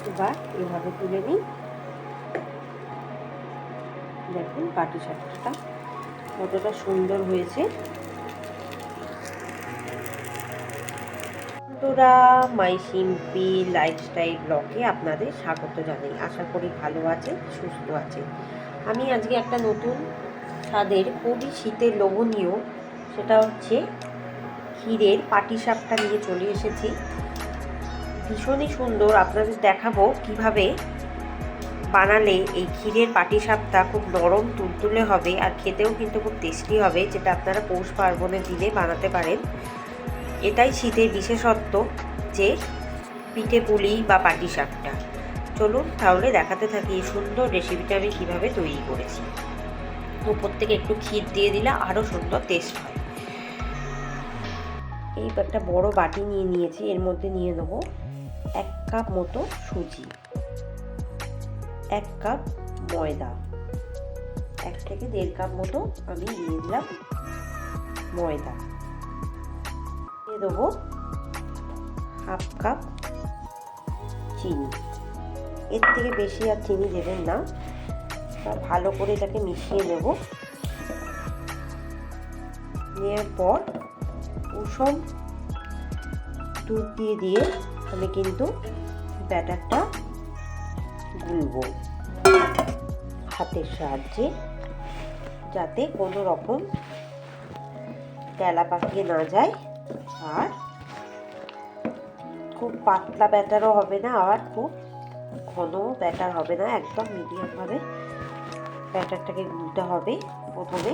এবার এভাবে তুলে নিই। দেখুন পাটিসাপটাটা কতটা সুন্দর হয়েছে। বন্ধুরা, মাই সিম্পি লাইফস্টাইল ব্লগে আপনাদের স্বাগত জানাই। আশা করি ভালো আছে, সুস্থ আছে। আমি আজকে একটা নতুন স্বাদের খুবই শীতের লোভনীয়, সেটা হচ্ছে ক্ষীরের পাটিসাপটা নিয়ে চলে এসেছি। ভীষণই সুন্দর। আপনাদের দেখাবো কিভাবে বানালে এই ক্ষীরের পাটিসাপটা খুব নরম তুলতুলে হবে, আর খেতেও কিন্তু খুব টেস্টি হবে, যেটা আপনারা পৌষ পার্বণের দিনে বানাতে পারেন। এটাই শীতের বিশেষত্ব, যে পিঠে পুলি বা পাটিসাপটা। চলুন তাহলে দেখাতে থাকি এই সুন্দর রেসিপিটা আমি কীভাবে তৈরি করেছি। উপর থেকে একটু ক্ষীর দিয়ে দিলে আরও সুন্দর টেস্ট হয়। এই একটা বড় বাটি নিয়ে নিয়েছি, এর মধ্যে নিয়ে নেব 1 কাপ মতো সুজি, 1 কাপ ময়দা, 1 থেকে 1.5 কাপ মতো আমি দিয়ে দিলাম ময়দা, দিয়ে দেবো 1/2 কাপ চিনি। এর থেকে বেশি আর চিনি দেবেন না। ভালো করে এটাকে মিশিয়ে নেব। নেওয়ার পর উষম দুধ দিয়ে আমি কিন্তু ব্যাটারটা গুলবো হাতের সাহায্যে, যাতে কোনো রকম তেলা পাকিয়ে না যায়। আর খুব পাতলা ব্যাটারও হবে না, আবার খুব ঘন ব্যাটার হবে না, একদম মিডিয়ামভাবে ব্যাটারটাকে গুলতে হবে। প্রথমে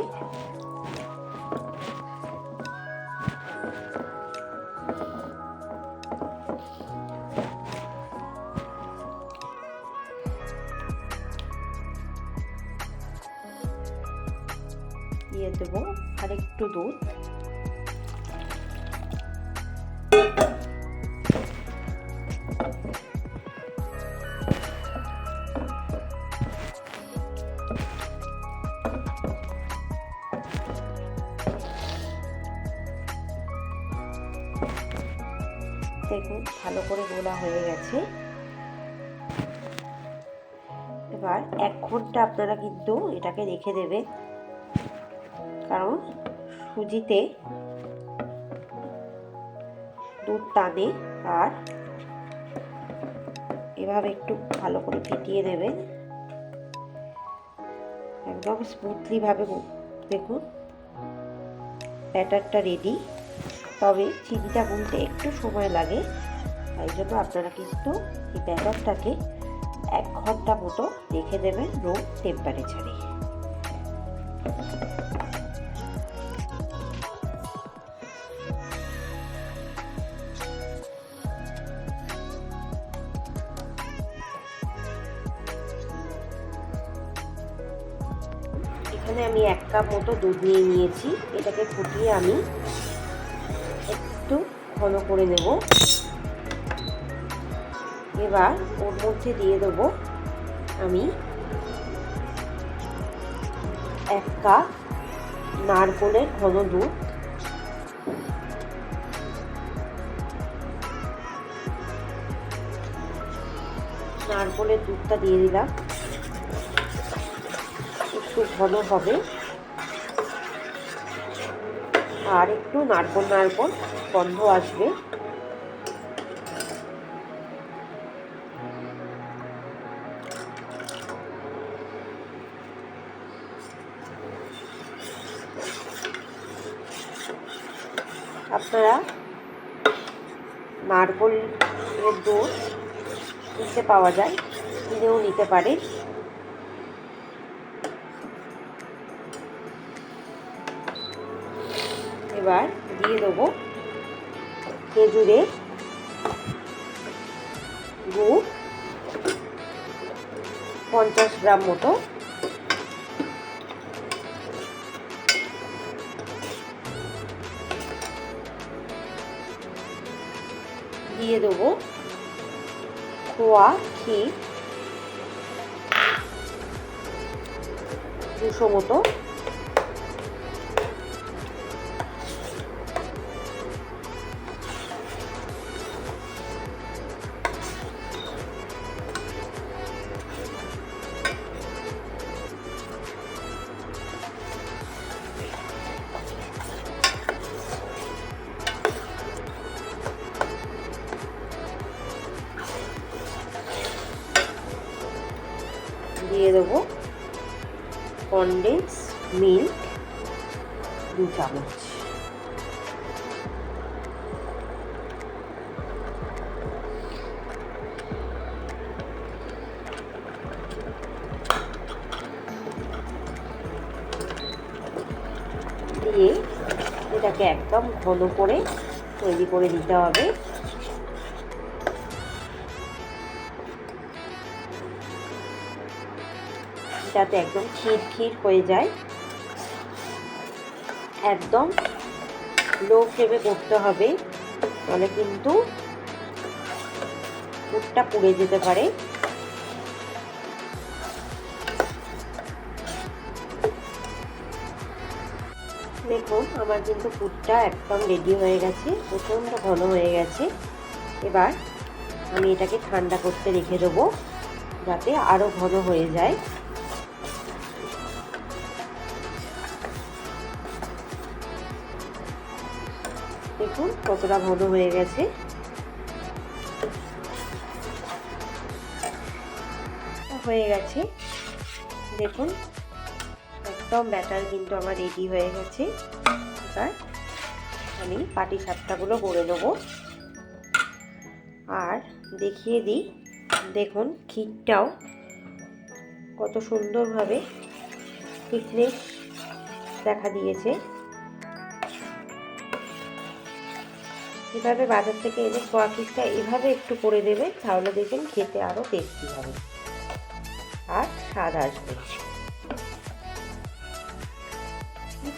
দিয়ে দেবো আর একটু দুধ। দেখুন ভালো করে গোলা হয়ে গেছে। এবার 1 ঘন্টা আপনারা কিন্তু এটাকে রেখে দেবেন, কারণ সুজিতে দুধ টানে। আর এভাবে একটু ভালো করে ফেটিয়ে দেবেন, একদম স্মুথলি ভাবে। দেখুন ব্যাটারটা রেডি। তবে চিনিটা গুলতে একটু সময় লাগে, তাই জন্য আপনারা কিন্তু এই ব্যাটারটাকে 1 ঘন্টা মতো রেখে দেবেন রুম টেম্পারেচারে। এখানে আমি 1 কাপ মতো দুধ নিয়ে নিয়েছি। এটাকে ফুটিয়ে আমি একটু ঘন করে নেব। এবার ওর মধ্যে দিয়ে দেবো আমি 1 কাপ নারকেলের ঘন দুধ, নারকেলের দুধটা দিয়ে দিলাম। একটু ঘন হবে আর একটু নারকেল গন্ধ আসবে। আপনারা নারকেলের দুধ কিনতে পাওয়া যায়, কিনেও নিতে পারেন। এবার দিয়ে দেবো খেজুরের গুড় 50 গ্রাম মতো, দিয়ে দেবো খোয়া ক্ষীর 200 মতো, দিয়ে দেবো কনডেন্স মিল্ক 2 চামচ। দিয়ে এটাকে একদম ঘন করে তৈরি করে দিতে হবে। যাতে একদম ক্ষীর ক্ষীর হয়ে যায়। একদম লো ফ্লেমে করতে হবে, তাহলে কিন্তু পুরটা পুড়ে যেতে পারে। দেখুন আমার কিন্তু পুরটা একদম রেডি হয়ে গেছে, প্রচণ্ড ঘন হয়ে গেছে। এবার আমি এটাকে ঠান্ডা করতে রেখে দেবো, যাতে আরও ঘন হয়ে যায়। দেখুন কতটা ঘন হয়ে গেছে। হয়ে গেছে দেখুন, একদম ব্যাটার কিন্তু আমার রেডি হয়ে গেছে। এবার আমি পাটিসাপটাগুলো গড়ে নেবো আর দেখিয়ে দিই। দেখুন ক্ষীরটাও কত সুন্দরভাবে থিকনেস দেখা দিয়েছে। এভাবে বাজার থেকে এনে খোয়া ক্ষীরটা এভাবে একটু করে দেবে, তাহলে দেখবেন খেতে আরও টেস্টি হবে আর স্বাদ আসবে।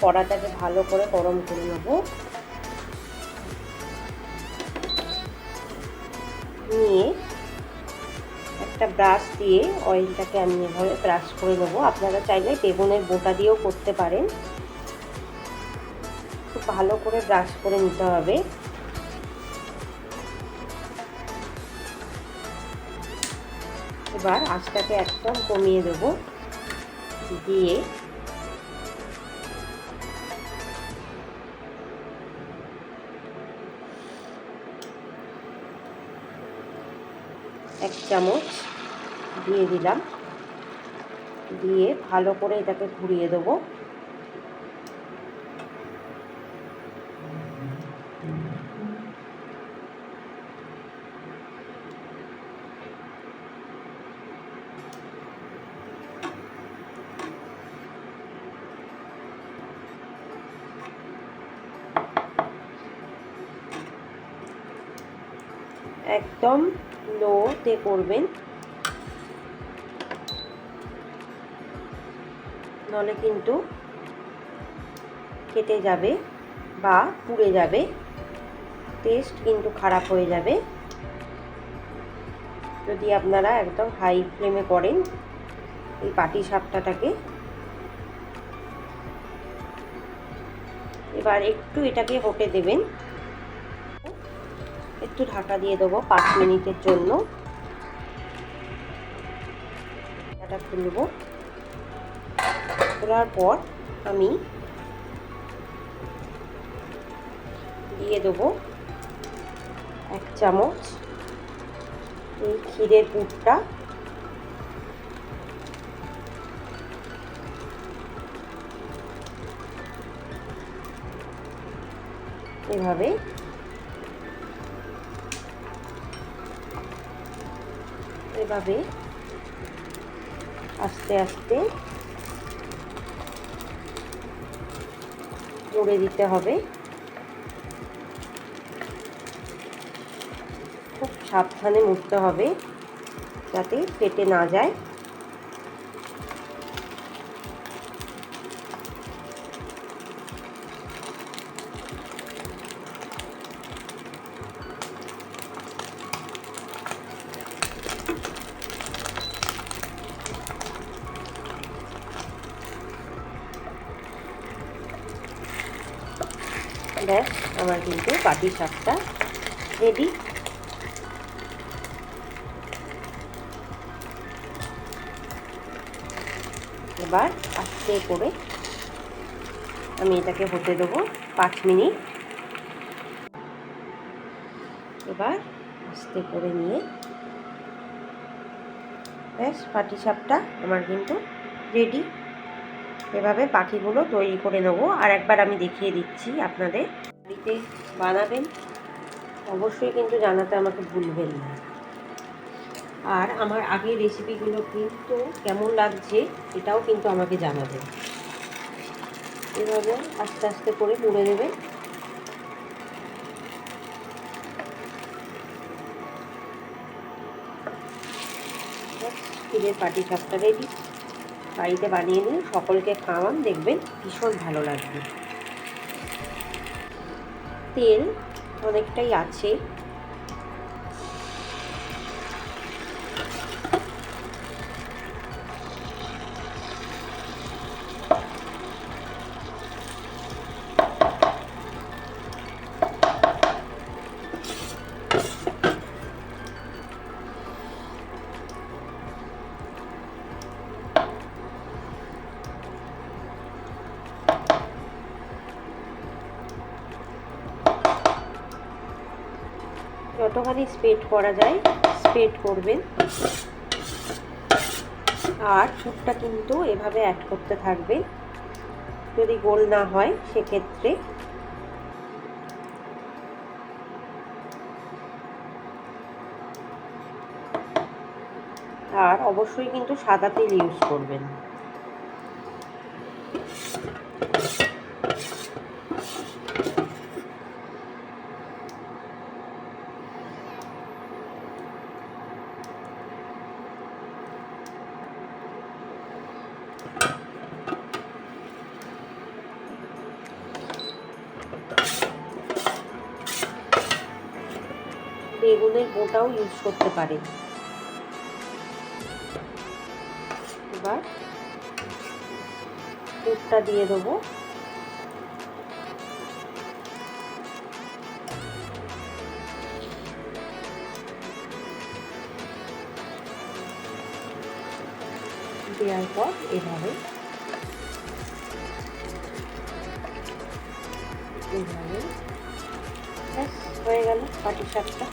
কড়াটাকে ভালো করে গরম করে নেব, নিয়ে একটা ব্রাশ দিয়ে অয়েলটাকে আমি এভাবে ব্রাশ করে নেবো। আপনারা চাইলে বেগুনের বোটা দিয়েও করতে পারেন। খুব ভালো করে ব্রাশ করে নিতে হবে। এবার আঁচটাকে একদম কমিয়ে দেব, দিয়ে এক চামচ দিয়ে দিলাম, দিয়ে ভালো করে এটাকে ঘুরিয়ে দেবো। একদম লোতে করবেন, নাহলে কিন্তু কেটে যাবে বা পুড়ে যাবে, টেস্ট কিন্তু খারাপ হয়ে যাবে। যদি আপনারা একদম হাই ফ্লেমে করেন এই পাটিসাপটাটাকে। এবার একটু এটাকে হতে দেবেন, একটু ঢাকা দিয়ে দেবো 5 মিনিটের জন্য। এটা খুলবো, খোলার পর আমি দিয়ে দেবো 1 চামচ এই ক্ষীরের পুরটা। এভাবে আস্তে আস্তে মুড়ে দিতে হবে। খুব সাবধানে মুড়তে হবে যাতে ফেটে না যায়। ব্যাস আমার কিন্তু পাটিসাপটা রেডি। এবার আস্তে করে আমি এটাকে হতে দেবো 5 মিনিট। এবার আস্তে করে নিয়ে ব্যাস, পাটিসাপটা আমার কিন্তু রেডি। এভাবে পাখিগুলো তৈরি করে নেবো। আর একবার আমি দেখিয়ে দিচ্ছি আপনাদের। বাড়িতে বানাবেন, অবশ্যই কিন্তু জানাতে আমাকে ভুলবেন না। আর আমার আগের রেসিপিগুলো কিন্তু কেমন লাগছে এটাও কিন্তু আমাকে জানাবেন। এভাবে আস্তে আস্তে করে মুড়ে দেবেন। ক্ষীরের পাটিসাপটা রেডি। বাড়িতে বানিয়ে নিন, সকলকে খাওয়ান, দেখবেন ভীষণ ভালো লাগবে। তেল অনেকটাই আছে। যতখানি স্প্রেড করা যায় স্প্রেড করবেন। আর পুরটা কিন্তু এভাবে অ্যাড করতে থাকবেন। যদি গোল না হয় সেক্ষেত্রে আর অবশ্যই কিন্তু সাদা তেল ইউজ করবেন। বেগুনের বোটাও ইউজ করতে পারেন। এবার পুরটা দিয়ে দেবো। দেওয়ার পর এভাবে ব্যাস হয়ে গেল পাটিসাপটা।